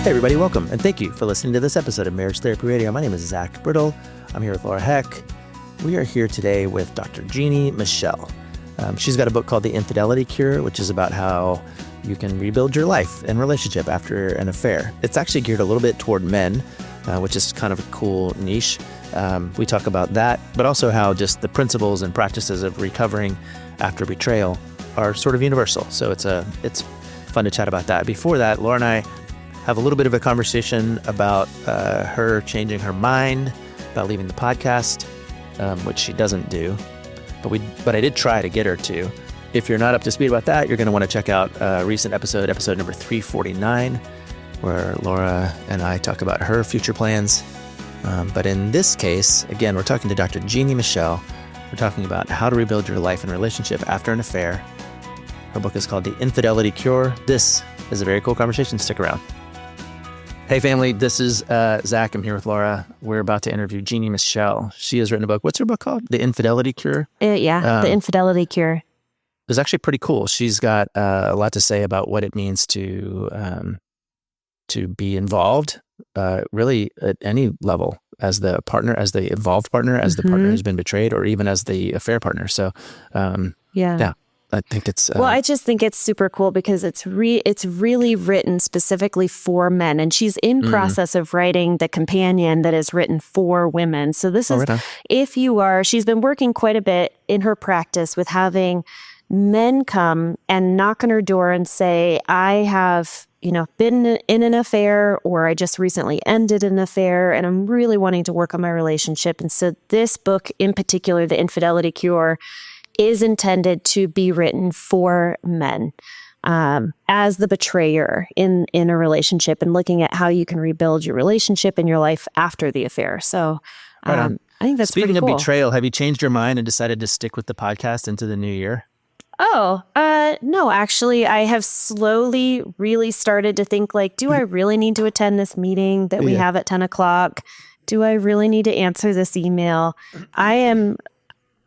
Hey everybody, welcome, and thank you for listening to this episode of Marriage Therapy Radio. My name is Zach Brittle. I'm here with Laura Heck. We are here today with Dr. Jeanne Michele. She's got a book called The Infidelity Cure, which is about how you can rebuild your life and relationship after an affair. It's actually geared a little bit toward men, which is kind of a cool niche. We talk about that, but also how just the principles and practices of recovering after betrayal are sort of universal. So it's fun to chat about that. Before that, Laura and I have a little bit of a conversation about her changing her mind, about leaving the podcast, which she doesn't do. But I did try to get her to. If you're not up to speed about that, you're going to want to check out a recent episode number 349, where Laura and I talk about her future plans. But in this case, again, we're talking to Dr. Jeanne Michele. We're talking about how to rebuild your life and relationship after an affair. Her book is called The Infidelity Cure. This is a very cool conversation. Stick around. Hey family, this is Zach. I'm here with Laura. We're about to interview Jeanne Michele. She has written a book. What's her book called? The Infidelity Cure? The Infidelity Cure. It's actually pretty cool. She's got a lot to say about what it means to be involved, really at any level, as the partner, as the involved partner, as the partner who's been betrayed, or even as the affair partner. So, yeah. I think it's... well, I just think it's super cool because it's really written specifically for men. And she's in process of writing the companion that is written for women. So this is, she's been working quite a bit in her practice with having men come and knock on her door and say, I have, been in an affair, or I just recently ended an affair and I'm really wanting to work on my relationship. And so this book in particular, The Infidelity Cure, is intended to be written for men as the betrayer in a relationship, and looking at how you can rebuild your relationship and your life after the affair. So I think that's Speaking pretty cool. of betrayal, have you changed your mind and decided to stick with the podcast into the new year? Oh, no, actually, I have slowly really started to think do I really need to attend this meeting that we have at 10 o'clock? Do I really need to answer this email?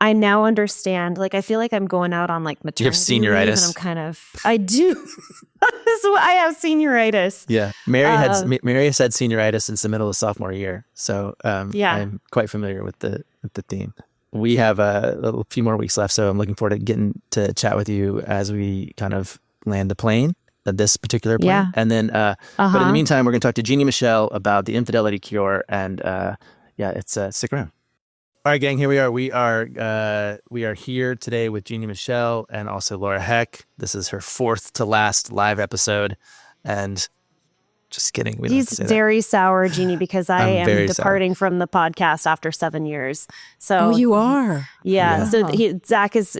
I now understand, I feel like I'm going out on maternity You have senioritis. leave, and I do. I have senioritis. Yeah. Mary has had senioritis since the middle of sophomore year. So I'm quite familiar with the theme. We have a few more weeks left, so I'm looking forward to getting to chat with you as we kind of land the plane, this particular plane. Yeah. And then, but in the meantime, we're going to talk to Jeanne Michele about the Infidelity Cure, and it's stick around. All right, gang, here we are. We are here today with Jeanne Michele and also Laura Heck. This is her fourth to last live episode, and just kidding. He's very sour, Jeannie, because I am departing from the podcast after 7 years. So you are? Yeah. So Zach is,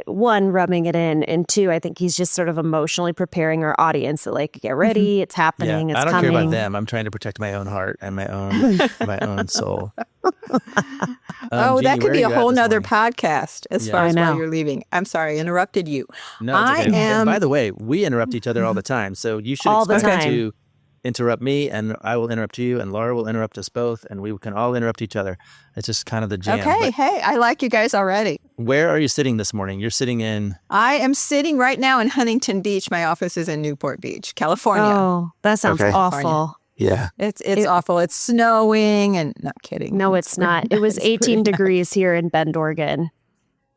one, rubbing it in, and two, I think he's just sort of emotionally preparing our audience that get ready, it's happening, it's coming. I don't care about them. I'm trying to protect my own heart and my own soul. Jeanne, that could be a whole nother podcast as far as why you're leaving. I'm sorry, I interrupted you. No, it's okay. And by the way, we interrupt each other all the time, so you should expect to interrupt me, and I will interrupt you, and Laura will interrupt us both, and we can all interrupt each other. It's just kind of the jam. Okay, hey, I like you guys already. Where are you sitting this morning? You're sitting in... I am sitting right now in Huntington Beach. My office is in Newport Beach, California. Oh, that sounds awful. Yeah. It's awful. It's snowing, and not kidding. No, it's not. It was 18 degrees here in Bend, Oregon.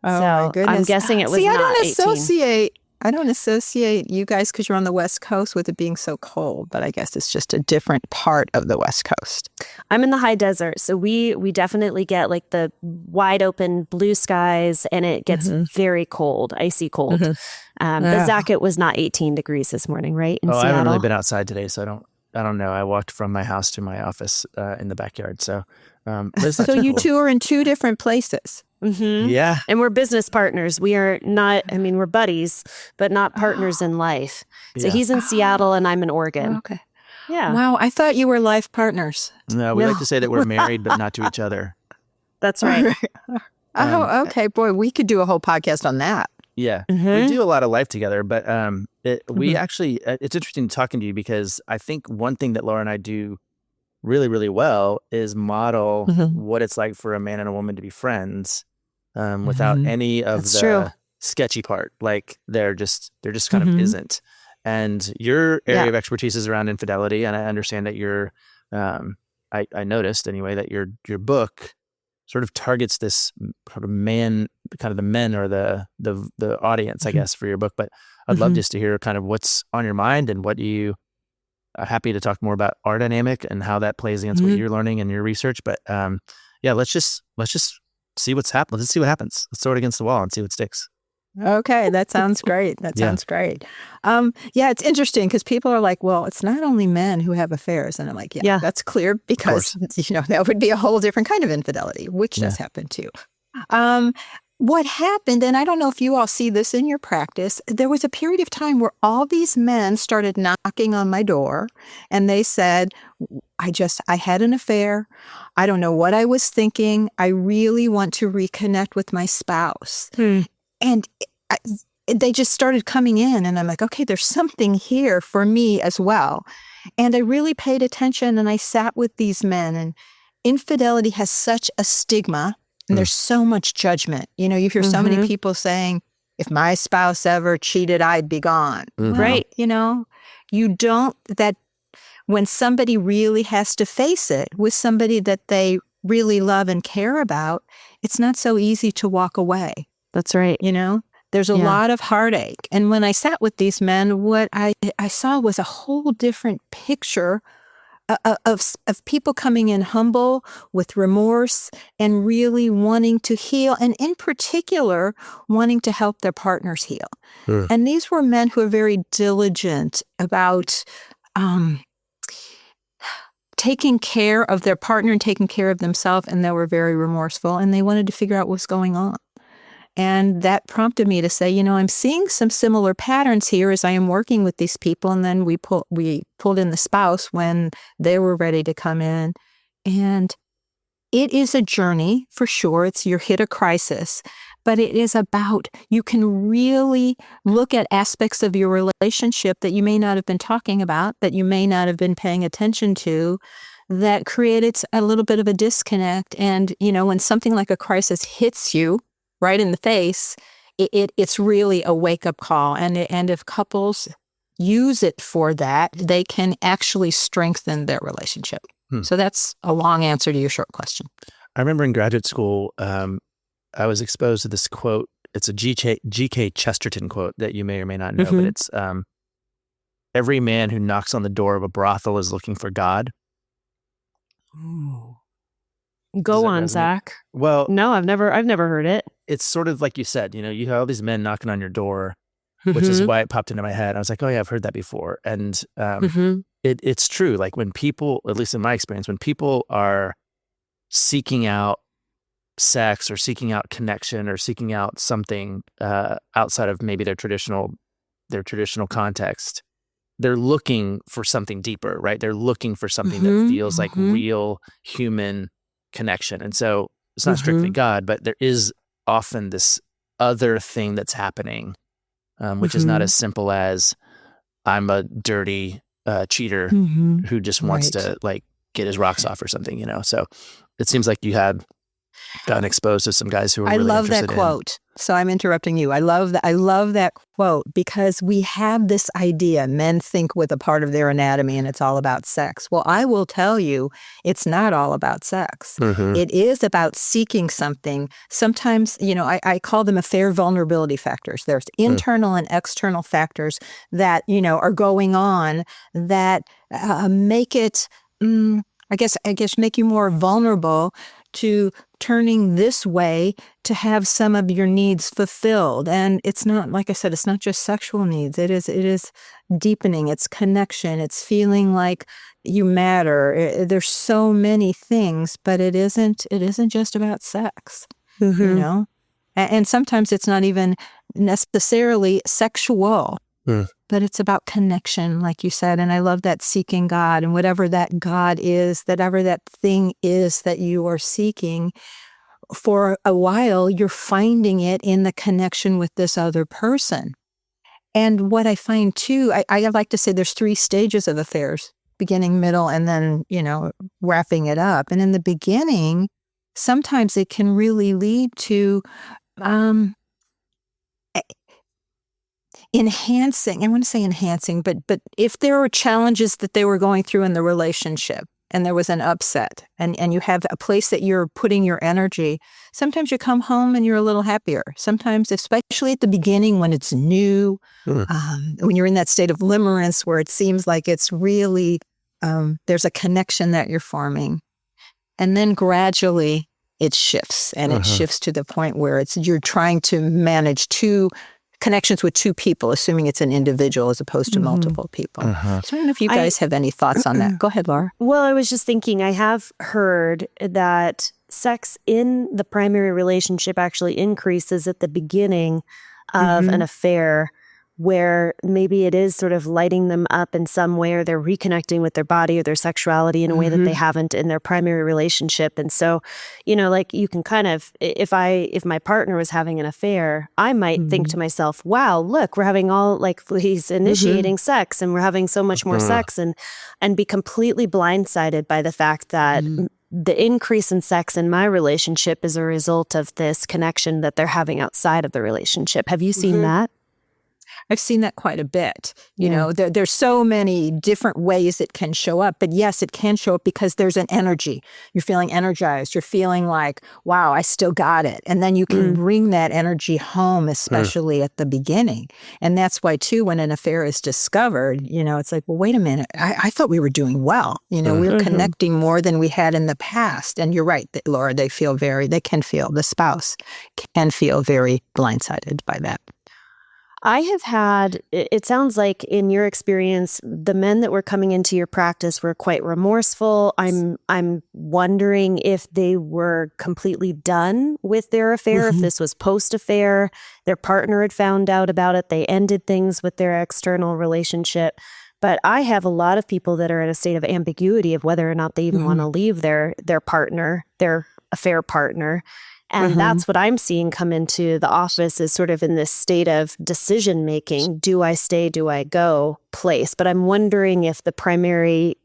Oh, so my goodness. I'm guessing it was not 18. I don't associate you guys, because you're on the West Coast, with it being so cold, but I guess it's just a different part of the West Coast. I'm in the high desert, so we definitely get the wide open blue skies, and it gets very cold, icy cold. But Zach, it was not 18 degrees this morning, right? In Seattle? I haven't really been outside today, so I don't know. I walked from my house to my office in the backyard, so so you two are in two different places. Yeah. And we're business partners. We are not, we're buddies, but not partners in life. So he's in Seattle and I'm in Oregon. Okay. Yeah. Wow. I thought you were life partners. No, we like to say that we're married, but not to each other. That's right. Okay. Boy, we could do a whole podcast on that. Yeah. We do a lot of life together, but we actually, it's interesting talking to you, because I think one thing that Laura and I do really, really well is model what it's like for a man and a woman to be friends without any of the sketchy part. There just kind of isn't. And your area of expertise is around infidelity, and I understand that you're. I noticed anyway that your book sort of targets this sort of man, kind of the men or the audience, I guess, for your book. But I'd love just to hear kind of what's on your mind and what you are happy to talk more about our dynamic and how that plays against what you're learning in your research. But yeah, let's just see what's happening. Let's see what happens. Let's throw it against the wall and see what sticks. Okay, that sounds great. That sounds great. Yeah, it's interesting because people are like, well, it's not only men who have affairs. And I'm like, yeah. That's clear because, that would be a whole different kind of infidelity, which does happen too. What happened, and I don't know if you all see this in your practice, there was a period of time where all these men started knocking on my door and they said, I had an affair. I don't know what I was thinking. I really want to reconnect with my spouse. And they just started coming in and I'm like, okay, there's something here for me as well. And I really paid attention and I sat with these men, and infidelity has such a stigma and there's so much judgment. You hear so many people saying, if my spouse ever cheated, I'd be gone. Right. You don't, that when somebody really has to face it with somebody that they really love and care about, it's not so easy to walk away. That's right. There's a lot of heartache. And when I sat with these men, what I saw was a whole different picture of people coming in humble with remorse and really wanting to heal, and in particular, wanting to help their partners heal. And these were men who are very diligent about taking care of their partner and taking care of themselves, and they were very remorseful, and they wanted to figure out what's going on. And that prompted me to say, I'm seeing some similar patterns here as I am working with these people. And then we pulled in the spouse when they were ready to come in. And it is a journey for sure. You hit a crisis, but it is about, you can really look at aspects of your relationship that you may not have been talking about, that you may not have been paying attention to, that created a little bit of a disconnect. And, when something like a crisis hits you right in the face, it's really a wake-up call. And if couples use it for that, they can actually strengthen their relationship. So that's a long answer to your short question. I remember in graduate school, I was exposed to this quote. It's a G.K. Chesterton quote that you may or may not know, but it's, every man who knocks on the door of a brothel is looking for God. Ooh. Go on, resonate? Zach. Well, no, I've never heard it. It's sort of like you said, you have all these men knocking on your door, which is why it popped into my head. I was like, oh yeah, I've heard that before. And it's true. Like when people, at least in my experience, when people are seeking out sex or seeking out connection or seeking out something outside of maybe their traditional context, they're looking for something deeper, right? They're looking for something that feels like real human connection. And so it's not strictly God, but there is often this other thing that's happening, which is not as simple as I'm a dirty cheater who just wants to like get his rocks off or something, So it seems like you had gotten exposed to some guys who were really interested in. I love that quote. So I'm interrupting you. I love that quote because we have this idea, men think with a part of their anatomy and it's all about sex. Well, I will tell you, it's not all about sex. It is about seeking something. Sometimes, I call them affair vulnerability factors. There's internal and external factors that, are going on that make it, I guess make you more vulnerable to turning this way to have some of your needs fulfilled. And it's not, like I said, it's not just sexual needs. It is deepening, it's connection, it's feeling like you matter. There's so many things, but it isn't just about sex, And sometimes it's not even necessarily sexual. But it's about connection, like you said. And I love that seeking God, and whatever that God is, whatever that thing is that you are seeking, for a while, you're finding it in the connection with this other person. And what I find too, I like to say there's 3 stages of affairs, beginning, middle, and then, wrapping it up. And in the beginning, sometimes it can really lead to, enhancing, I want to say enhancing, but if there were challenges that they were going through in the relationship and there was an upset and you have a place that you're putting your energy, sometimes you come home and you're a little happier. Sometimes, especially at the beginning when it's new, when you're in that state of limerence where it seems like it's really, there's a connection that you're forming. And then gradually it shifts, and it shifts to the point where you're trying to manage two connections with two people, assuming it's an individual as opposed to multiple people. So I don't know if you guys have any thoughts on that. Go ahead, Laura. Well, I was just thinking, I have heard that sex in the primary relationship actually increases at the beginning of an affair, where maybe it is sort of lighting them up in some way, or they're reconnecting with their body or their sexuality in a way that they haven't in their primary relationship. And so, like you can kind of, if my partner was having an affair, I might think to myself, wow, look, we're having he's initiating sex, and we're having so much more sex, and be completely blindsided by the fact that the increase in sex in my relationship is a result of this connection that they're having outside of the relationship. Have you seen that? I've seen that quite a bit. You know, there's so many different ways it can show up. But yes, it can show up because there's an energy. You're feeling energized. You're feeling like, wow, I still got it. And then you can bring that energy home, especially at the beginning. And that's why, too, when an affair is discovered, it's like, well, wait a minute. I thought we were doing well. We're connecting more than we had in the past. And you're right, Laura, the spouse can feel very blindsided by that. I have had, it sounds like in your experience, the men that were coming into your practice were quite remorseful. I'm wondering if they were completely done with their affair, if this was post-affair, their partner had found out about it, they ended things with their external relationship. But I have a lot of people that are in a state of ambiguity of whether or not they even want to leave their partner, their affair partner. And that's what I'm seeing come into the office, is sort of in this state of decision-making, do I stay, do I go place. But I'm wondering if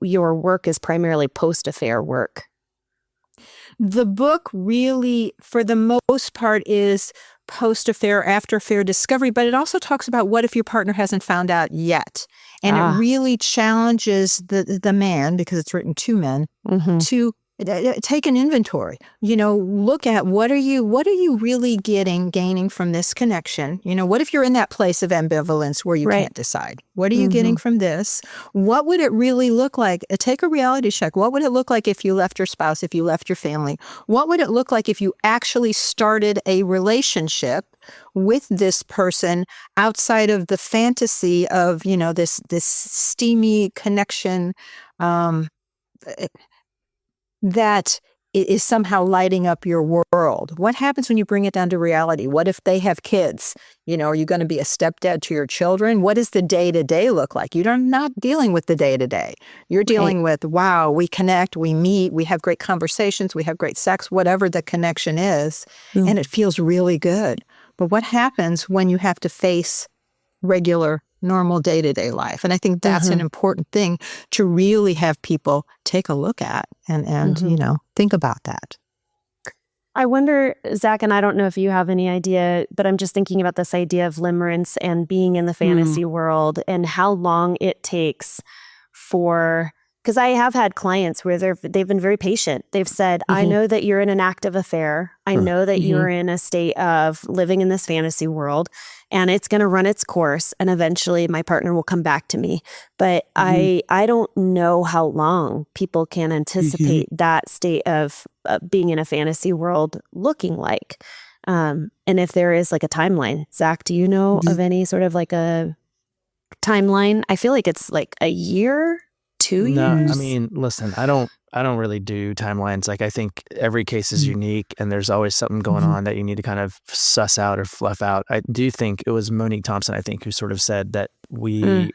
your work is primarily post-affair work. The book really, for the most part, is post-affair, after-affair discovery, but it also talks about what if your partner hasn't found out yet. And it really challenges the man, because it's written to men, to take an inventory. Look at what are you really gaining from this connection? What if you're in that place of ambivalence where you can't decide? What are you getting from this? What would it really look like? Take a reality check. What would it look like if you left your spouse, if you left your family? What would it look like if you actually started a relationship with this person outside of the fantasy of, this steamy connection, that is somehow lighting up your world? What happens when you bring it down to reality? What if they have kids? Are you going to be a stepdad to your children? What does the day-to-day look like? You're not dealing with the day-to-day. You're dealing with, wow, we connect, we meet, we have great conversations, we have great sex, whatever the connection is, and it feels really good. But what happens when you have to face regular, normal day-to-day life? And I think that's an important thing to really have people take a look at and think about that. I wonder, Zach, and I don't know if you have any idea, but I'm just thinking about this idea of limerence and being in the fantasy world, and how long it takes for... Because I have had clients where they've been very patient. They've said, I know that you're in an active affair. I know that you're in a state of living in this fantasy world, and it's going to run its course, and eventually my partner will come back to me. But I don't know how long people can anticipate that state of being in a fantasy world looking like. And if there is like a timeline. Zach, do you know of any sort of like a timeline? I feel like it's like a year, 2 years? No, I mean, listen, I don't really do timelines. Like, I think every case is unique, and there's always something going on that you need to kind of suss out or fluff out. I do think it was Monique Thompson, I think, who sort of said that when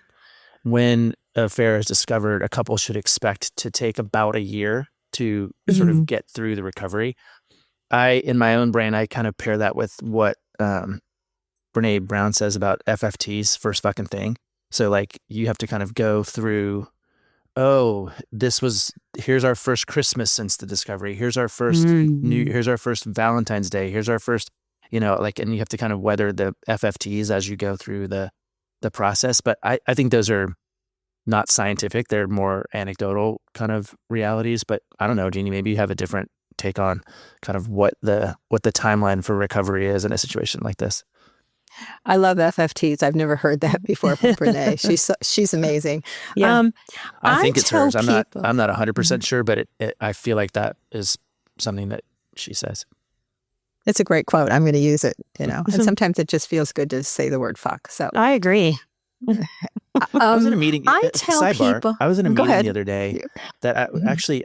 an affair is discovered, a couple should expect to take about a year to sort of get through the recovery. In my own brain, I kind of pair that with what Brene Brown says about FFTs, first fucking thing. So like, you have to kind of go through, here's our first Christmas since the discovery. Here's our first here's our first Valentine's Day. Here's our first, and you have to kind of weather the FFTs as you go through the the process. But I think those are not scientific. They're more anecdotal kind of realities. But I don't know, Jeannie, maybe you have a different take on kind of what the timeline for recovery is in a situation like this. I love FFTs. I've never heard that before from Brene. She's amazing. Yeah. I think it's hers. I'm not people- 100% sure, but I feel like that is something that she says. It's a great quote. I'm going to use it, and sometimes it just feels good to say the word fuck. So I agree. I was in a meeting. I tell people. I was in a Go meeting ahead. the other day that actually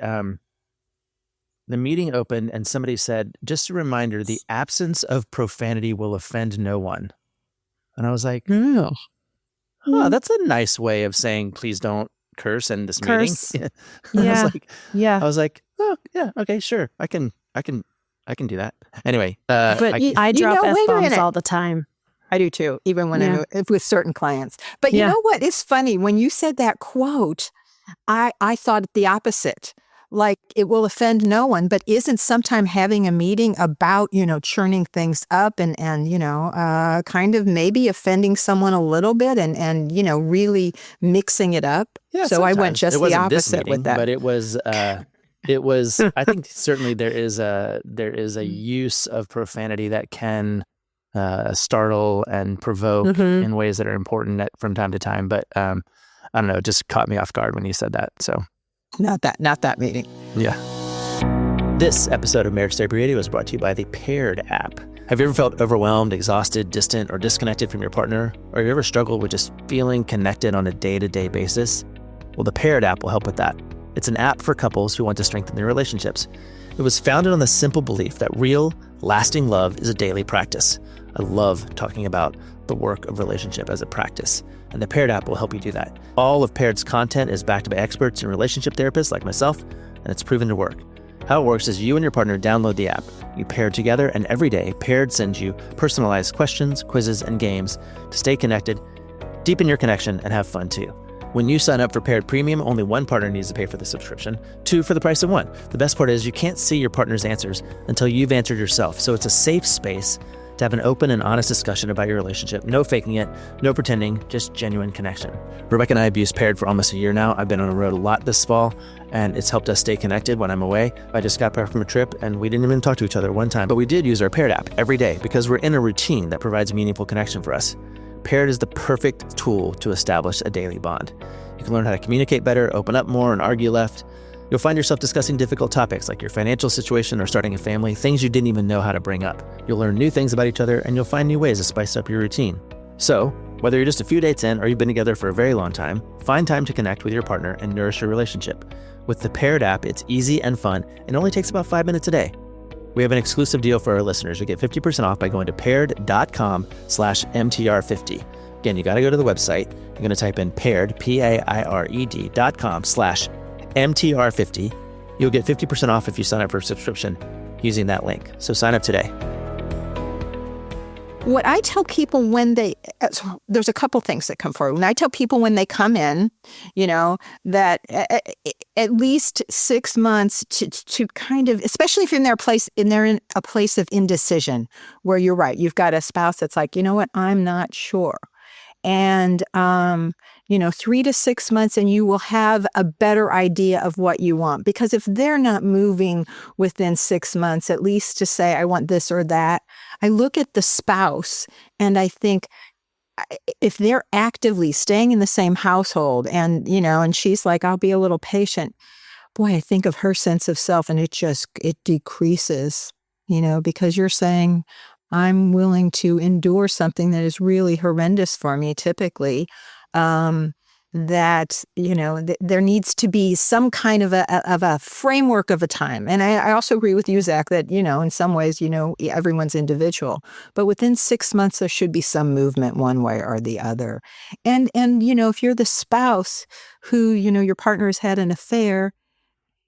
the meeting opened and somebody said, just a reminder, the absence of profanity will offend no one. And I was like, oh, that's a nice way of saying, please don't curse in this meeting. Yeah. I was like, oh yeah, okay, sure. I can do that. Anyway, but I drop F-bombs all the time. I do too, even when I'm with certain clients. But you know what? It's funny. When you said that quote, I thought the opposite. Like, it will offend no one, but isn't sometime having a meeting about, churning things up and kind of maybe offending someone a little bit and really mixing it up? Yeah, so sometimes. I went just the opposite with that. But it was, I think certainly there is a use of profanity that can startle and provoke in ways that are important from time to time. But I don't know, it just caught me off guard when you said that. So not that meeting. Yeah. This episode of Marriage Therapy Radio was brought to you by the Paired app. Have you ever felt overwhelmed, exhausted, distant, or disconnected from your partner? Or have you ever struggled with just feeling connected on a day-to-day basis? Well, the Paired app will help with that. It's an app for couples who want to strengthen their relationships. It was founded on the simple belief that real, lasting love is a daily practice. I love talking about the work of relationship as a practice, and the Paired app will help you do that. All of Paired's content is backed by experts and relationship therapists like myself, and it's proven to work. How it works is you and your partner download the app, you pair together, and every day Paired sends you personalized questions, quizzes, and games to stay connected, deepen your connection, and have fun too. When you sign up for Paired Premium, only one partner needs to pay for the subscription, 2 for the price of 1. The best part is you can't see your partner's answers until you've answered yourself, so it's a safe space to have an open and honest discussion about your relationship. No faking it, no pretending, just genuine connection. Rebecca and I have used Paired for almost a year now. I've been on the road a lot this fall, and it's helped us stay connected when I'm away. I just got back from a trip, and we didn't even talk to each other one time, but we did use our Paired app every day because we're in a routine that provides meaningful connection for us. Paired is the perfect tool to establish a daily bond. You can learn how to communicate better, open up more, and argue less. You'll find yourself discussing difficult topics like your financial situation or starting a family, things you didn't even know how to bring up. You'll learn new things about each other, and you'll find new ways to spice up your routine. So, whether you're just a few dates in or you've been together for a very long time, find time to connect with your partner and nourish your relationship. With the Paired app, it's easy and fun, and only takes about 5 minutes a day. We have an exclusive deal for our listeners. You get 50% off by going to paired.com/MTR50. Again, you got to go to the website. You're going to type in paired, PAIRED.com/MTR50. You'll get 50% off if you sign up for a subscription using that link. So sign up today. What I tell people there's a couple things that come forward. When I tell people when they come in, that at least 6 months to kind of, especially if they're in a place of indecision, where you're right, you've got a spouse that's like, you know what, I'm not sure. And, 3 to 6 months, and you will have a better idea of what you want. Because if they're not moving within 6 months, at least to say, I want this or that, I look at the spouse and I think, if they're actively staying in the same household and she's like, I'll be a little patient. Boy, I think of her sense of self and it decreases, because you're saying, I'm willing to endure something that is really horrendous for me, typically, that, there needs to be some kind of a framework of a time. And I also agree with you, Zach, that, in some ways, everyone's individual. But within 6 months, there should be some movement one way or the other. And if you're the spouse who, your partner has had an affair,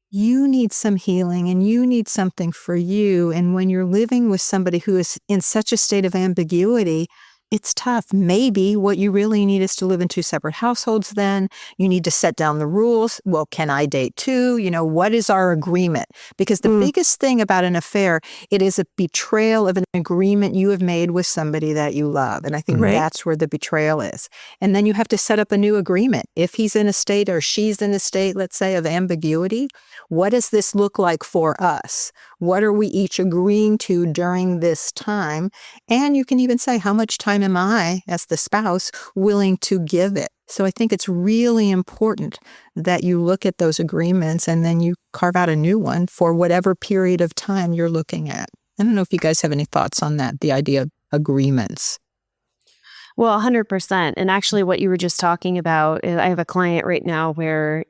you need some healing and you need something for you. And when you're living with somebody who is in such a state of ambiguity, it's tough. Maybe what you really need is to live in two separate households then. You need to set down the rules. Well, can I date too? What is our agreement? Because the biggest thing about an affair, it is a betrayal of an agreement you have made with somebody that you love. And I think that's where the betrayal is. And then you have to set up a new agreement. If he's in a state or she's in a state, let's say, of ambiguity, what does this look like for us? What are we each agreeing to during this time? And you can even say, how much time am I, as the spouse, willing to give it? So I think it's really important that you look at those agreements and then you carve out a new one for whatever period of time you're looking at. I don't know if you guys have any thoughts on that, the idea of agreements. Well, 100%. And actually what you were just talking about, I have a client right now where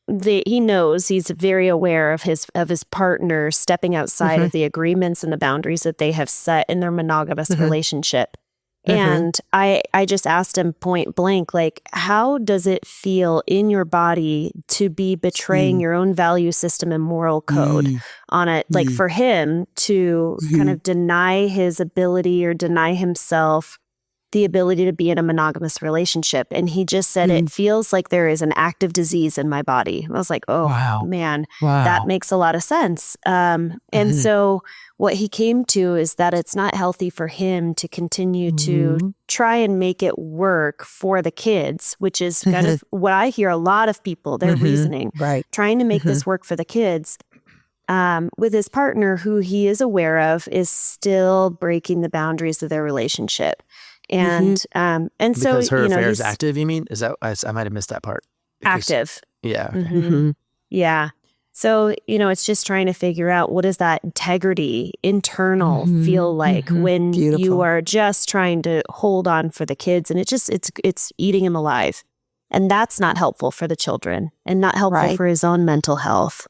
he knows, he's very aware of his partner stepping outside of the agreements and the boundaries that they have set in their monogamous relationship. And I just asked him point blank, like, how does it feel in your body to be betraying your own value system and moral code on it? Like for him to kind of deny his ability or deny himself the ability to be in a monogamous relationship. And he just said, it feels like there is an active disease in my body. I was like, oh, man, that makes a lot of sense. And so what he came to is that it's not healthy for him to continue to try and make it work for the kids, which is kind of what I hear a lot of people, their reasoning, trying to make this work for the kids. With his partner, who he is aware of, is still breaking the boundaries of their relationship. And so, because her affair is active, you mean? Is that, I might have missed that part. Active. Yeah. Okay. Yeah. So, it's just trying to figure out, what does that integrity, internal feel like when you are just trying to hold on for the kids, and it's eating him alive. And that's not helpful for the children and not helpful for his own mental health.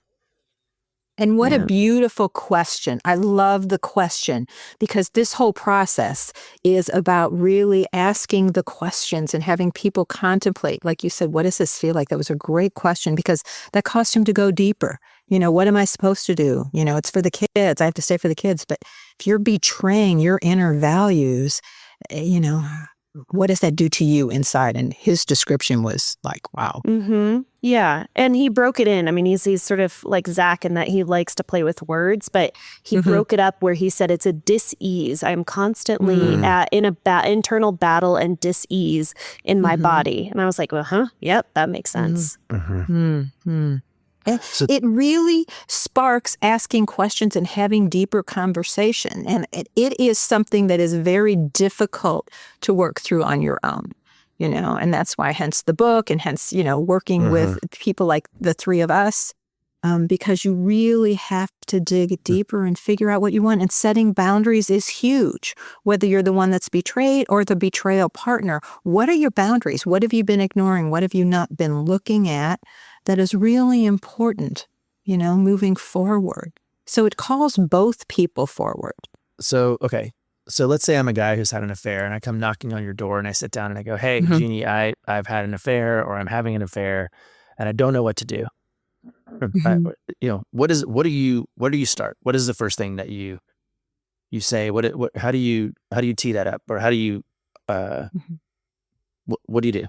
And what a beautiful question. I love the question, because this whole process is about really asking the questions and having people contemplate. Like you said, what does this feel like? That was a great question, because that caused him to go deeper. What am I supposed to do? It's for the kids. I have to stay for the kids. But if you're betraying your inner values, what does that do to you inside? And his description was like, wow. Yeah. And he broke it in. I mean, he's sort of like Zach in that he likes to play with words, but he broke it up where he said it's a dis-ease. I'm constantly in a internal battle and dis-ease in my body. And I was like, yep, that makes sense. So it really sparks asking questions and having deeper conversation. And it is something that is very difficult to work through on your own, and that's why hence the book and hence, working with people like the three of us, because you really have to dig deeper and figure out what you want. And setting boundaries is huge, whether you're the one that's betrayed or the betrayal partner. What are your boundaries? What have you been ignoring? What have you not been looking at that is really important, moving forward? So it calls both people forward. So, okay. So let's say I'm a guy who's had an affair and I come knocking on your door and I sit down and I go, hey, Jeanne, I've had an affair, or I'm having an affair and I don't know what to do. What do you start? What is the first thing that you say? How do you tee that up? Or how do you, what do you do?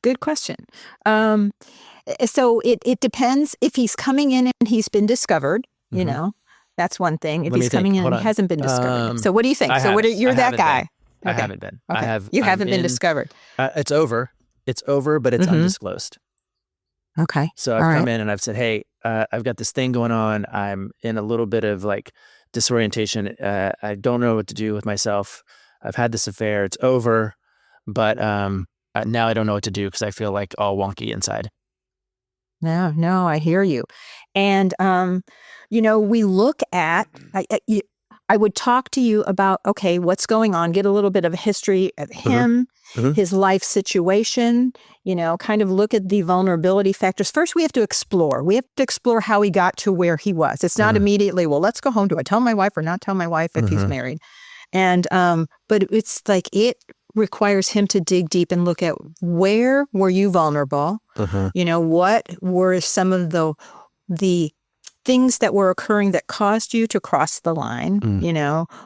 Good question. So it depends if he's coming in and he's been discovered, that's one thing. If he's coming in and he hasn't been discovered. So what do you think? You're that guy. I haven't been. Okay. You haven't been discovered. It's over. It's over, but it's undisclosed. Okay. So I've come in and I've said, hey, I've got this thing going on. I'm in a little bit of like disorientation. I don't know what to do with myself. I've had this affair. It's over, but now I don't know what to do because I feel like all wonky inside. No, I hear you. And, we look at, I would talk to you about, okay, what's going on, get a little bit of a history of him, his life situation, kind of look at the vulnerability factors. First, we have to explore. We have to explore how he got to where he was. It's not immediately, well, let's go home. Do I tell my wife or not tell my wife if he's married? And, but it's like, it requires him to dig deep and look at, where were you vulnerable? What were some of the things that were occurring that caused you to cross the line,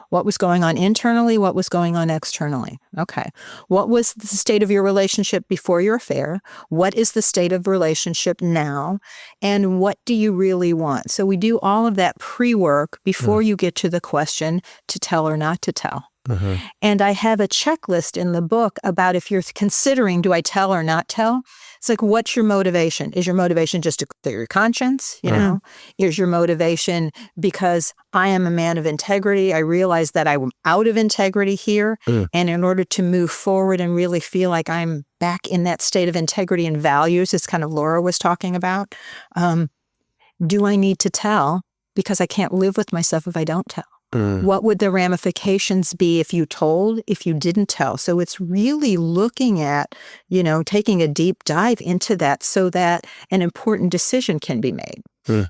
what was going on internally, what was going on externally. Okay. What was the state of your relationship before your affair? What is the state of relationship now? And what do you really want? So we do all of that pre-work before you get to the question to tell or not to tell. And I have a checklist in the book about if you're considering, do I tell or not tell? It's like, what's your motivation? Is your motivation just to clear your conscience? Is your motivation because I am a man of integrity? I realize that I'm out of integrity here. And in order to move forward and really feel like I'm back in that state of integrity and values, as kind of Laura was talking about, do I need to tell because I can't live with myself if I don't tell? What would the ramifications be if you told, if you didn't tell? So it's really looking at, taking a deep dive into that so that an important decision can be made. Go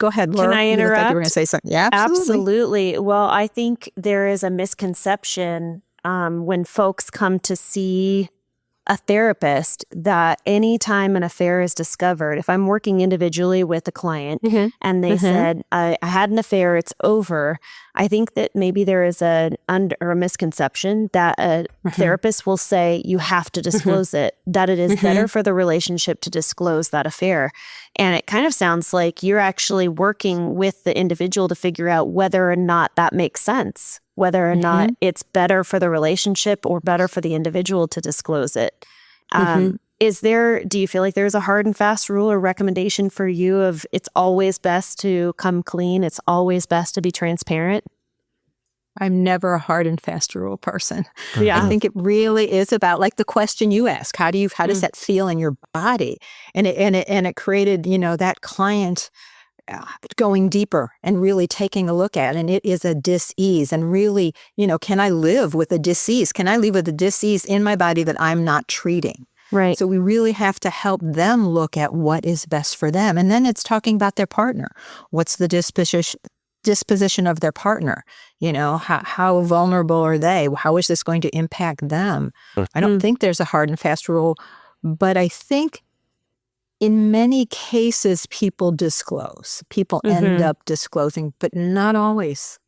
ahead, Laura. Can I interrupt? You look like you were going to say something. Yeah, absolutely. Well, I think there is a misconception when folks come to see a therapist that anytime an affair is discovered, if I'm working individually with a client and they said, I had an affair, it's over, I think that maybe there is a misconception that a therapist will say, you have to disclose it, that it is better for the relationship to disclose that affair. And it kind of sounds like you're actually working with the individual to figure out whether or not that makes sense, whether or not it's better for the relationship or better for the individual to disclose it. Do you feel like there's a hard and fast rule or recommendation for you of it's always best to come clean, it's always best to be transparent? I'm never a hard and fast rule person. Yeah. I think it really is about, like the question you ask, how does that feel in your body? And it created, that client going deeper and really taking a look at, and it is a dis-ease. And really, can I live with a dis-ease? Can I live with a dis-ease in my body that I'm not treating? Right. So we really have to help them look at what is best for them. And then it's talking about their partner. What's the disposition of their partner? How vulnerable are they? How is this going to impact them? I don't think there's a hard and fast rule, but I think in many cases, people disclose. People end up disclosing, but not always.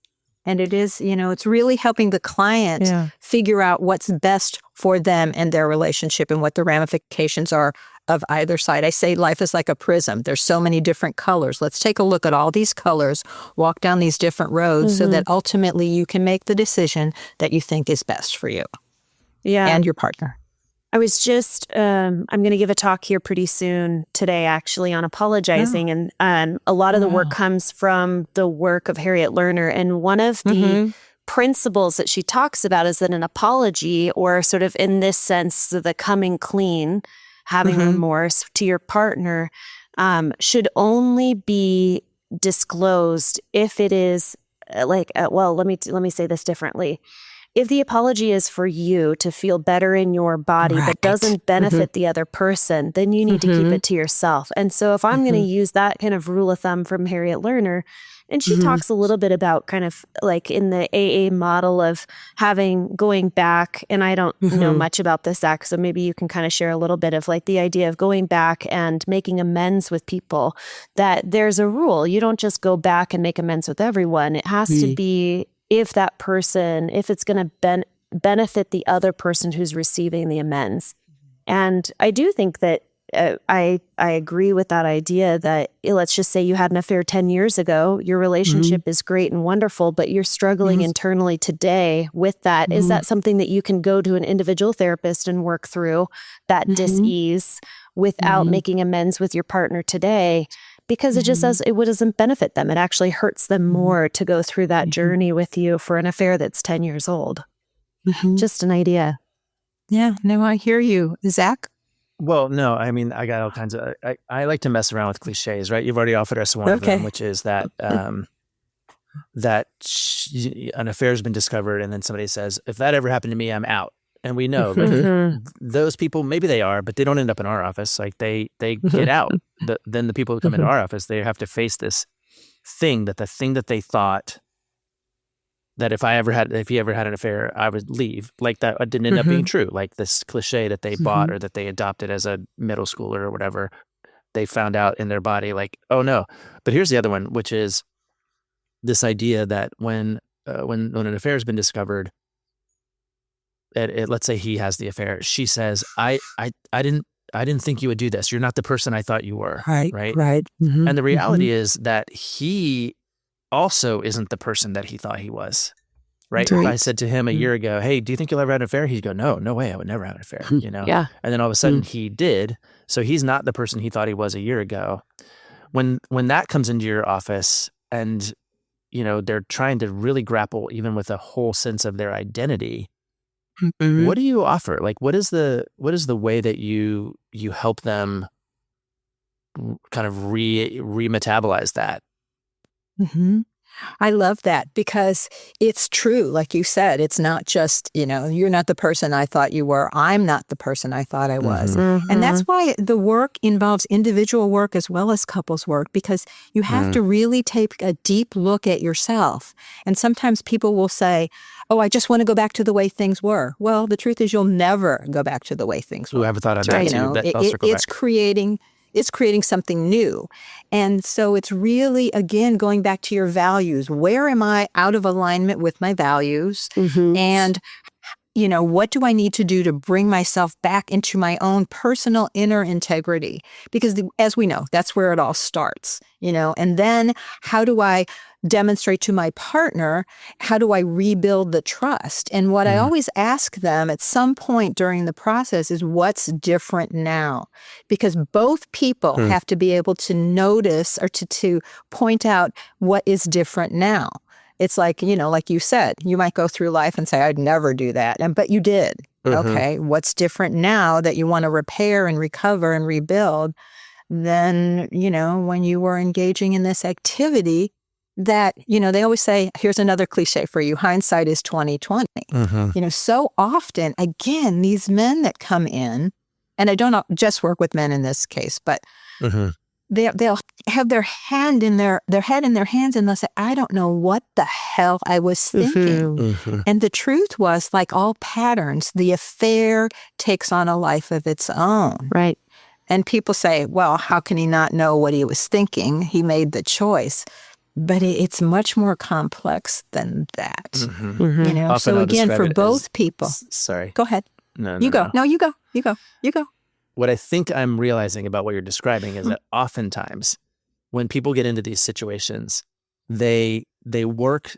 And it is, it's really helping the client figure out what's best for them and their relationship and what the ramifications are of either side. I say life is like a prism. There's so many different colors. Let's take a look at all these colors, walk down these different roads so that ultimately you can make the decision that you think is best for you and your partner. I was just, I'm going to give a talk here pretty soon today, actually, on apologizing. And a lot of the work comes from the work of Harriet Lerner. And one of the principles that she talks about is that an apology, or sort of in this sense, the coming clean, having remorse to your partner, should only be disclosed if it is let me say this differently. If the apology is for you to feel better in your body, but doesn't benefit the other person, then you need to keep it to yourself. And so if I'm going to use that kind of rule of thumb from Harriet Lerner, and she talks a little bit about kind of like in the AA model of going back, and I don't know much about this, Zach, so maybe you can kind of share a little bit of like the idea of going back and making amends with people, that there's a rule. You don't just go back and make amends with everyone. It has to be if it's going to benefit the other person who's receiving the amends. And I do think that I agree with that idea that, let's just say you had an affair 10 years ago, your relationship is great and wonderful, but you're struggling internally today with that. Is that something that you can go to an individual therapist and work through that dis-ease without making amends with your partner today? Because it just doesn't benefit them. It actually hurts them more to go through that journey with you for an affair that's 10 years old. Just an idea. Yeah, no, I hear you. Zach? Well, no, I mean, I got all kinds of, I like to mess around with cliches, right? You've already offered us one of them, which is that an affair has been discovered, and then somebody says, if that ever happened to me, I'm out. And we know those people, maybe they are, but they don't end up in our office. Like they get out. Then the people who come into our office, they have to face this thing that they thought that if he ever had an affair, I would leave. Like that didn't end up being true. Like this cliche that they bought or that they adopted as a middle schooler or whatever, they found out in their body, like, oh no. But here's the other one, which is this idea that when an affair has been discovered, let's say he has the affair, she says, I didn't think you would do this. You're not the person I thought you were. Right. Mm-hmm. And the reality is that he also isn't the person that he thought he was. Right. If I said to him a year ago, hey, do you think you'll ever have an affair? He'd go, no way. I would never have an affair. Yeah. And then all of a sudden he did. So he's not the person he thought he was a year ago. When that comes into your office and, they're trying to really grapple even with a whole sense of their identity, what do you offer? Like, what is the way that you help them kind of remetabolize that? Mm-hmm. I love that because it's true. Like you said, it's not just, you're not the person I thought you were. I'm not the person I thought I was. And that's why the work involves individual work as well as couples work, because you have to really take a deep look at yourself. And sometimes people will say, oh, I just want to go back to the way things were. Well, the truth is you'll never go back to the way things were. Ooh, I haven't thought of that too. It's creating something new. And so it's really, again, going back to your values. Where am I out of alignment with my values? And, what do I need to do to bring myself back into my own personal inner integrity? Because as we know, that's where it all starts, and then how do I demonstrate to my partner, how do I rebuild the trust? And what I always ask them at some point during the process is what's different now? Because both people have to be able to notice or to point out what is different now. It's like, like you said, you might go through life and say, I'd never do that. But you did. Okay. What's different now that you want to repair and recover and rebuild than, when you were engaging in this activity that, they always say, here's another cliche for you, hindsight is 20/20. So often, again, these men that come in, and I don't just work with men in this case, but they'll have their head in their hands and they'll say, I don't know what the hell I was thinking. And the truth was, like all patterns, the affair takes on a life of its own. Right. And people say, well, how can he not know what he was thinking? He made the choice. But it's much more complex than that. So again, for both people. Sorry. Go ahead. No, you go. No, you go. You go. What I think I'm realizing about what you're describing is that oftentimes when people get into these situations, they work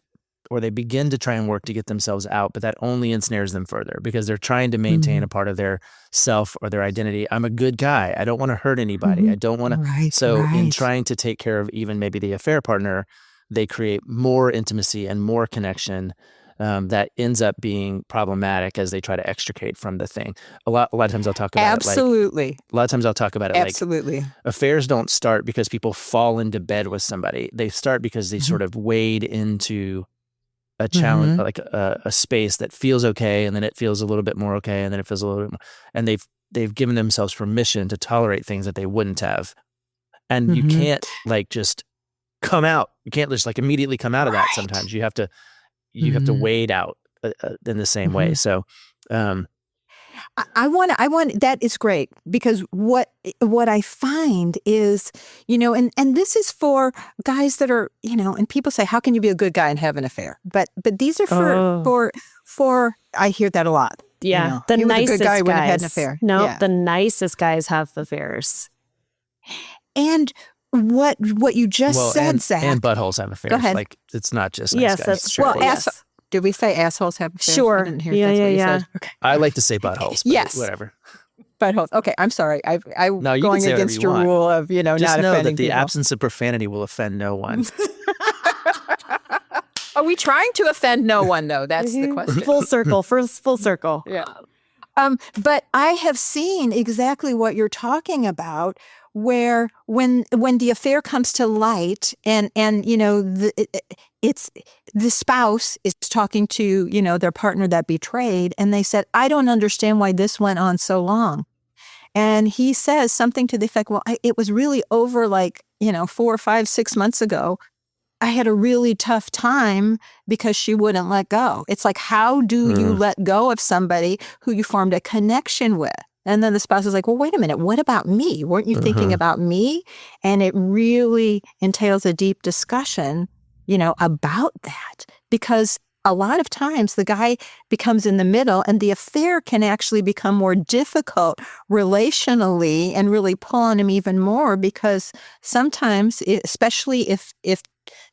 or they begin to try and work to get themselves out, but that only ensnares them further because they're trying to maintain a part of their self or their identity. I'm a good guy. I don't want to hurt anybody. I don't want to. In trying to take care of even maybe the affair partner, they create more intimacy and more connection that ends up being problematic as they try to extricate from the thing. A lot of times I'll talk about Absolutely. A lot of times I'll talk about it Absolutely. like affairs don't start because people fall into bed with somebody. They start because they sort of wade into a challenge, like a space that feels okay, and then it feels a little bit more okay, and then it feels a little bit more, and they've given themselves permission to tolerate things that they wouldn't have. And you can't just come out. You can't just immediately come out of that. Sometimes you have to wade out in the same way. So, I want, that is great because what I find is, and this is for guys that are, and people say, how can you be a good guy and have an affair? But these are for, I hear that a lot. Yeah. The nicest a good guy guys. When he had an affair. No, yeah. The nicest guys have affairs. And what you just said, Zach. And buttholes have affairs. Go ahead. It's not just nice yes, guys. That's true. Well, did we say assholes have affairs? Sure. I didn't hear that's what you said. Okay. I like to say buttholes. But yes. Whatever. Buttholes. Okay. I'm sorry. I'm you going against your rule of, just not know offending that the people. absence of profanity will offend no one. Are we trying to offend no one, though? That's the question. Full circle. Full circle. Yeah. But I have seen exactly what you're talking about, where when the affair comes to light and it's the spouse is talking to, their partner that betrayed, and they said, I don't understand why this went on so long. And he says something to the effect, well, it was really over 4 or 5, 6 months ago. I had a really tough time because she wouldn't let go. It's like, how do you let go of somebody who you formed a connection with? And then the spouse is like, well, wait a minute, what about me? Weren't you thinking about me? And it really entails a deep discussion, about that. Because a lot of times the guy becomes in the middle and the affair can actually become more difficult relationally and really pull on him even more, because sometimes, especially if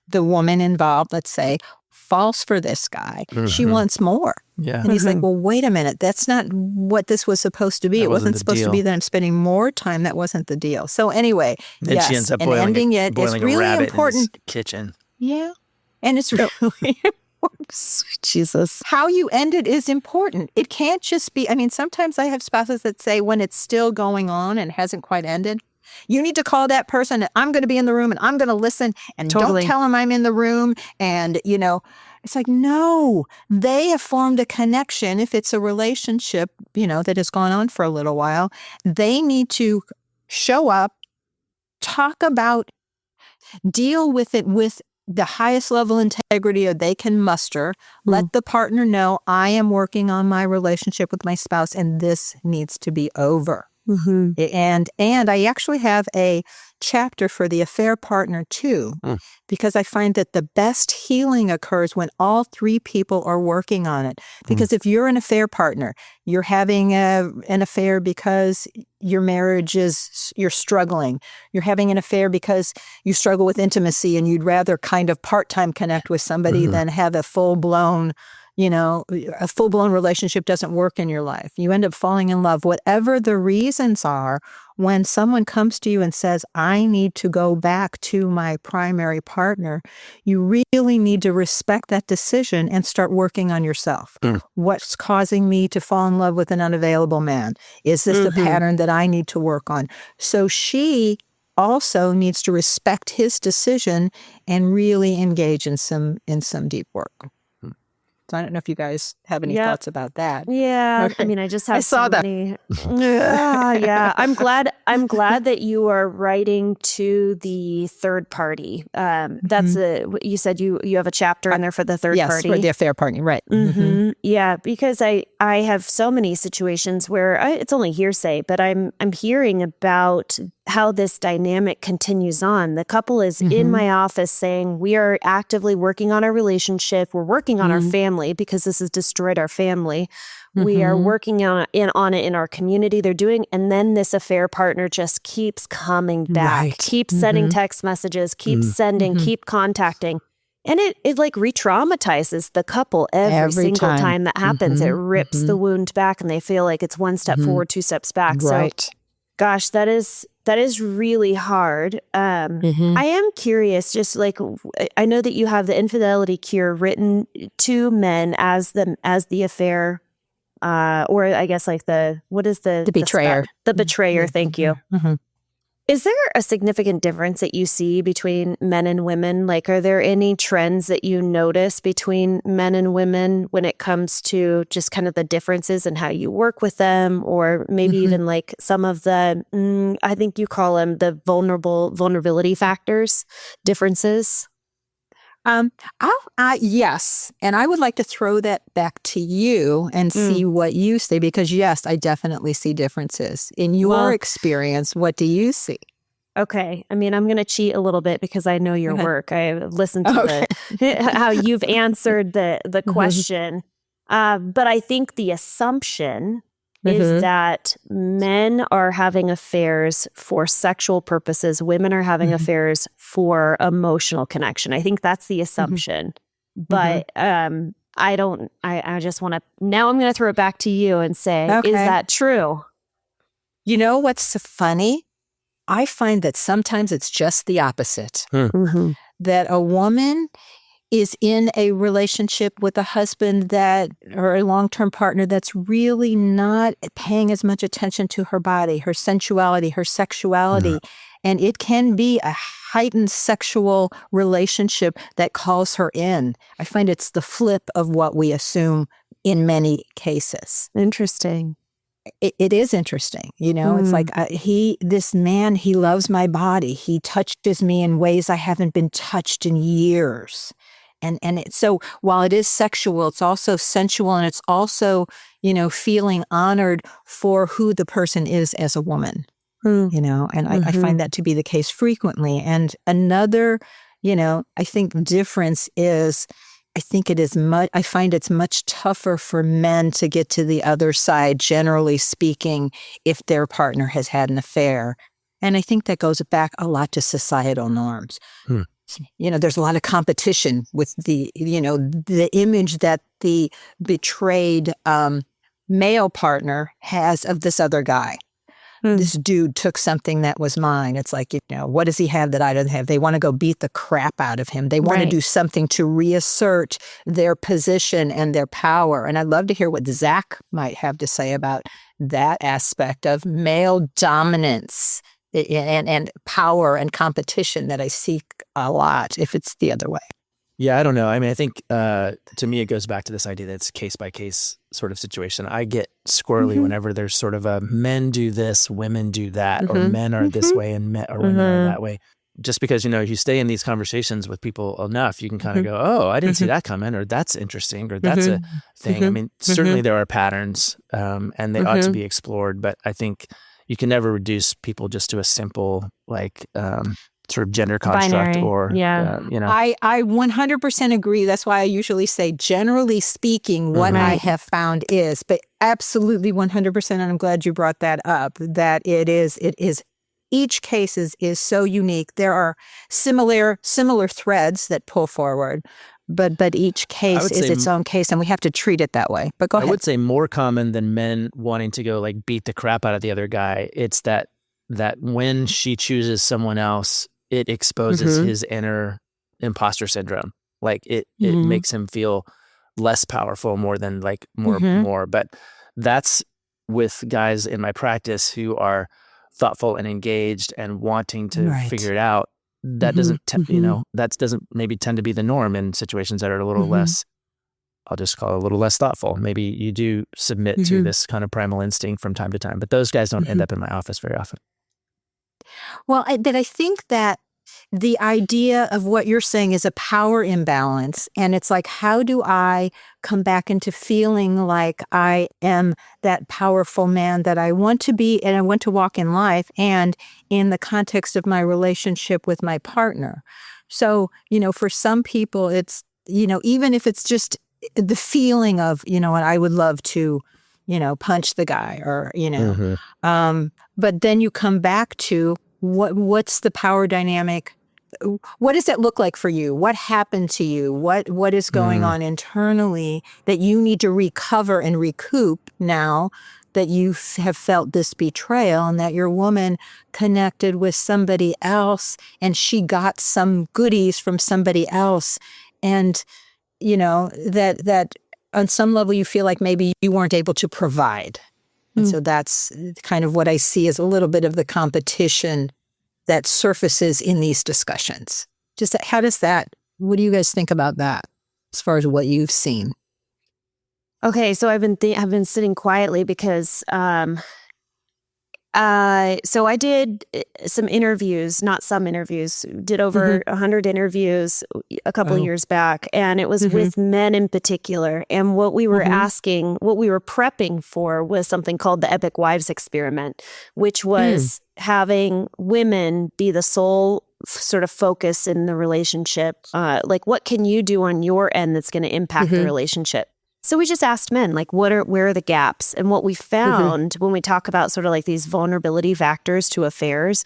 the woman involved, let's say, falls for this guy, she wants more. Yeah. And he's like, well, wait a minute. That's not what this was supposed to be. It wasn't supposed to be that I'm spending more time. That wasn't the deal. So anyway, then she ends up boiling a rabbit important. in his kitchen. Yeah. And it's really important. Jesus. How you end it is important. It can't just be, sometimes I have spouses that say when it's still going on and hasn't quite ended, you need to call that person and I'm going to be in the room and I'm going to listen and don't tell them I'm in the room. And, it's like, no, they have formed a connection. If it's a relationship, that has gone on for a little while, they need to show up, talk about, deal with it with the highest level integrity that they can muster. Let the partner know, I am working on my relationship with my spouse and this needs to be over. And I actually have a chapter for the affair partner too, because I find that the best healing occurs when all three people are working on it. Because if you're an affair partner, you're having an affair because your marriage you're struggling. You're having an affair because you struggle with intimacy and you'd rather kind of part-time connect with somebody than have a full-blown relationship doesn't work in your life. You end up falling in love. Whatever the reasons are, when someone comes to you and says, I need to go back to my primary partner, you really need to respect that decision and start working on yourself. What's causing me to fall in love with an unavailable man? Is this a pattern that I need to work on? So she also needs to respect his decision and really engage in some deep work. So I don't know if you guys have any thoughts about that. Yeah. Okay. I just have saw that. many. Yeah. I'm glad that you are writing to the third party. That's you said you have a chapter in there for the third party. Yes, for the affair partner, right. Yeah, because I have so many situations where it's only hearsay, but I'm hearing about how this dynamic continues on. The couple is in my office saying, we are actively working on our relationship. We're working on our family because this has destroyed our family. We are working on it in our community. They're doing, and then this affair partner just keeps coming back, keeps sending text messages, keeps sending, keep contacting. And it like re-traumatizes the couple every single time that happens. It rips the wound back and they feel like it's one step forward, two steps back. Right. So, gosh, that is really hard. I am curious, just like, I know that you have the Infidelity Cure written to men as the affair, or I guess like what is the betrayer. The betrayer, thank you. Is there a significant difference that you see between men and women? Like, are there any trends that you notice between men and women when it comes to just kind of the differences in how you work with them, or maybe even like some of the, I think you call them the vulnerability factors, differences? Yes. And I would like to throw that back to you and see what you say, because yes, I definitely see differences. In your experience, what do you see? Okay. I'm going to cheat a little bit because I know your work. I listened to how you've answered the question. But I think the assumption is that men are having affairs for sexual purposes. Women are having affairs for emotional connection. I think that's the assumption. But I just want to, now I'm going to throw it back to you and say, is that true? You know what's so funny? I find that sometimes it's just the opposite. That a woman is in a relationship with a husband or a long-term partner that's really not paying as much attention to her body, her sensuality, her sexuality. And it can be a heightened sexual relationship that calls her in. I find it's the flip of what we assume in many cases. Interesting. It is interesting. It's like this man, he loves my body. He touches me in ways I haven't been touched in years. So while it is sexual, it's also sensual, and it's also, feeling honored for who the person is as a woman, and I find that to be the case frequently. And another, I think difference is, I find it's much tougher for men to get to the other side, generally speaking, if their partner has had an affair. And I think that goes back a lot to societal norms. There's a lot of competition with the image that the betrayed male partner has of this other guy. This dude took something that was mine. It's like, what does he have that I don't have? They want to go beat the crap out of him. They want to do something to reassert their position and their power. And I'd love to hear what Zach might have to say about that aspect of male dominance and power and competition that I seek a lot if it's the other way. Yeah, I don't know. I mean, I think to me, it goes back to this idea that it's case by case sort of situation. I get squirrely whenever there's sort of a men do this, women do that, or men are this way and women are that way. Just because, you stay in these conversations with people enough, you can kind of go, oh, I didn't see that coming, or that's interesting, or that's a thing. I mean, certainly there are patterns and they ought to be explored, but I think you can never reduce people just to a simple, sort of gender construct binary. Or, I 100% agree. That's why I usually say, generally speaking, what I have found is, but absolutely 100%, and I'm glad you brought that up, that it is, each case is so unique. There are similar threads that pull forward, but each case is its own case, and we have to treat it that way. But go ahead. I would say more common than men wanting to go beat the crap out of the other guy. It's that when she chooses someone else, it exposes his inner imposter syndrome. It makes him feel less powerful more than more. But that's with guys in my practice who are thoughtful and engaged and wanting to figure it out. That doesn't, that doesn't maybe tend to be the norm in situations that are a little less, I'll just call it a little less thoughtful. Maybe you do submit to this kind of primal instinct from time to time, but those guys don't end up in my office very often. Well, but I think that the idea of what you're saying is a power imbalance. And it's like, how do I come back into feeling like I am that powerful man that I want to be and I want to walk in life and in the context of my relationship with my partner? So, for some people, it's, even if it's just the feeling of, and I would love to, punch the guy or, but then you come back to what's the power dynamic? What does that look like for you? What happened to you? What is going on internally that you need to recover and recoup now that you have felt this betrayal and that your woman connected with somebody else and she got some goodies from somebody else, and that on some level you feel like maybe you weren't able to provide. And so that's kind of what I see as a little bit of the competition that surfaces in these discussions. Just what do you guys think about that as far as what you've seen? Okay, so I've been sitting quietly because so I did some interviews, not some interviews, did over 100 interviews a couple years back, and it was with men in particular. And what we were what we were prepping for was something called the Epic Wives Experiment, which was having women be the sole sort of focus in the relationship. What can you do on your end that's going to impact the relationship? So we just asked men, where are the gaps? And what we found when we talk about sort of these vulnerability factors to affairs,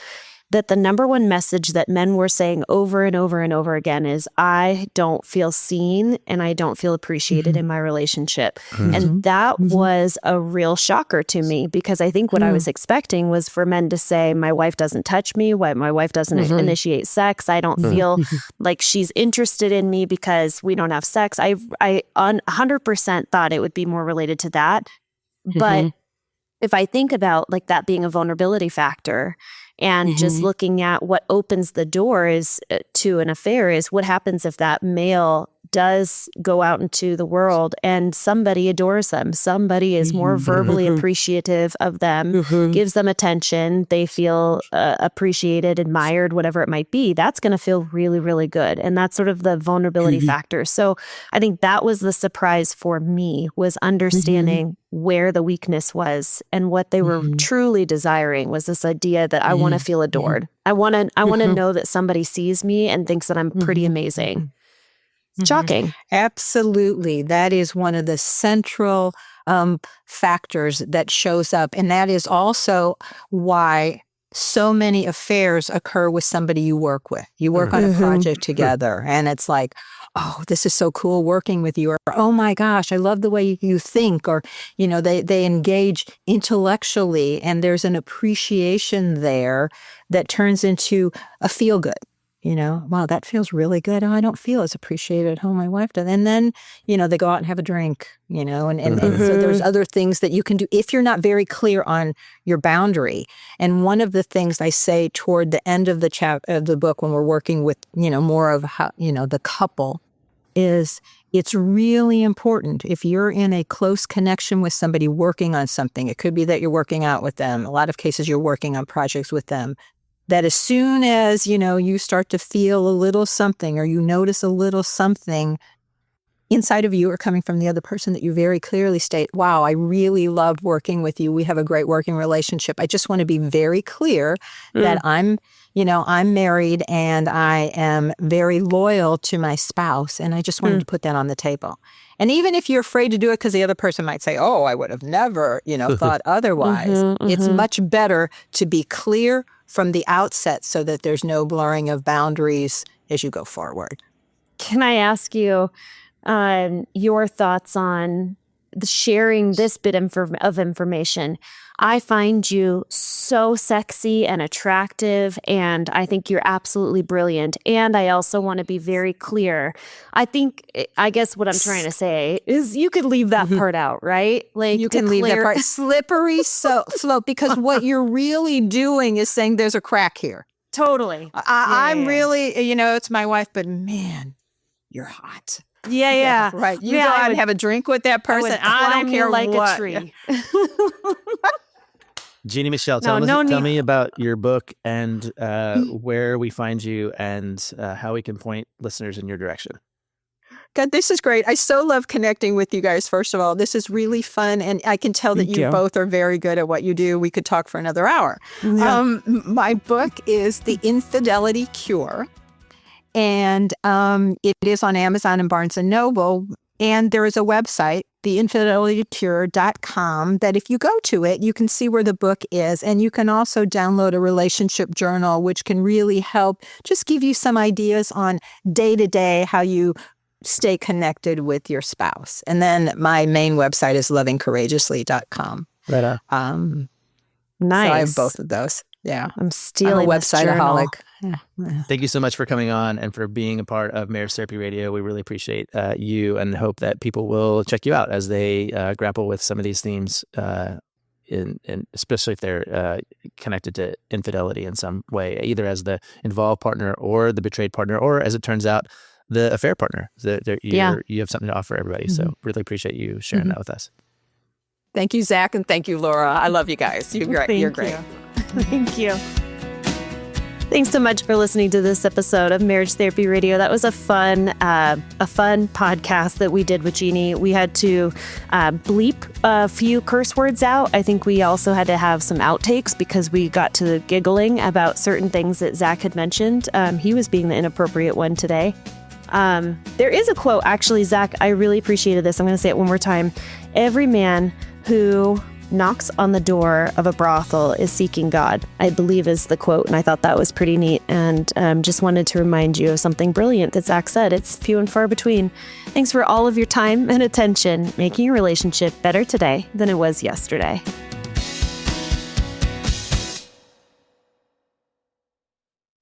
that the number one message that men were saying over and over and over again is, I don't feel seen and I don't feel appreciated in my relationship. And that was a real shocker to me, because I think what I was expecting was for men to say, my wife doesn't touch me, my wife doesn't initiate sex, I don't feel like she's interested in me because we don't have sex. I 100% thought it would be more related to that. But if I think about that being a vulnerability factor, and just looking at what opens the door to an affair is what happens if that male does go out into the world and somebody adores them, somebody is more verbally appreciative of them, gives them attention, they feel appreciated, admired, whatever it might be, that's going to feel really, really good. And that's sort of the vulnerability factor. So I think that was the surprise for me, was understanding where the weakness was, and what they were truly desiring was this idea that I want to feel adored. I want to know that somebody sees me and thinks that I'm pretty amazing. Shocking. Absolutely. That is one of the central factors that shows up. And that is also why so many affairs occur with somebody you work with. You work on a project together, and it's like, oh, this is so cool working with you, or oh my gosh, I love the way you think, or, they engage intellectually, and there's an appreciation there that turns into a feel good. Wow, that feels really good. Oh, I don't feel as appreciated. Oh, my wife does. And then, they go out and have a drink, and so there's other things that you can do if you're not very clear on your boundary. And one of the things I say toward the end of the book, when we're working with, more of how, the couple, is it's really important if you're in a close connection with somebody working on something. It could be that you're working out with them. A lot of cases you're working on projects with them. That as soon as, you start to feel a little something, or you notice a little something inside of you or coming from the other person, that you very clearly state, wow, I really loved working with you. We have a great working relationship. I just want to be very clear that I'm married and I am very loyal to my spouse. And I just wanted to put that on the table. And even if you're afraid to do it because the other person might say, oh, I would have never, thought otherwise. It's much better to be clear from the outset so that there's no blurring of boundaries as you go forward. Can I ask you your thoughts on sharing this bit of information? I find you so sexy and attractive, and I think you're absolutely brilliant. And I also want to be very clear. I guess what I'm trying to say is you could leave that part out, right? Like, you can leave that part. Slippery slope, because what you're really doing is saying there's a crack here. Totally. I'm really, it's my wife, but man, you're hot. Yeah. Right. You go out and have a drink with that person. I don't care like what. a tree. Jeanne, Michele, tell me about your book and where we find you and how we can point listeners in your direction. God, this is great. I so love connecting with you guys, first of all. This is really fun, and I can tell that you both are very good at what you do. We could talk for another hour. Yeah. My book is The Infidelity Cure, and it is on Amazon and Barnes & Noble. And there is a website, theinfidelitycure.com, that if you go to it, you can see where the book is. And you can also download a relationship journal, which can really help just give you some ideas on day-to-day how you stay connected with your spouse. And then my main website is lovingcourageously.com. Right on. Nice. So I have both of those. Yeah. I'm stealing a websiteaholic. Yeah. Thank you so much for coming on and for being a part of Marriage Therapy Radio. We really appreciate you, and hope that people will check you out as they grapple with some of these themes, especially if they're connected to infidelity in some way, either as the involved partner or the betrayed partner, or as it turns out, the affair partner. You have something to offer everybody. So really appreciate you sharing that with us. Thank you, Zach, and thank you, Laura. I love you guys. You're great. You're great. Thank you. Thanks so much for listening to this episode of Marriage Therapy Radio. That was a fun podcast that we did with Jeanne. We had to bleep a few curse words out. I think we also had to have some outtakes because we got to giggling about certain things that Zach had mentioned. He was being the inappropriate one today. There is a quote, actually, Zach, I really appreciated this. I'm going to say it one more time. Every man who knocks on the door of a brothel is seeking God, I believe is the quote. And I thought that was pretty neat. And just wanted to remind you of something brilliant that Zach said. It's few and far between. Thanks for all of your time and attention, making your relationship better today than it was yesterday.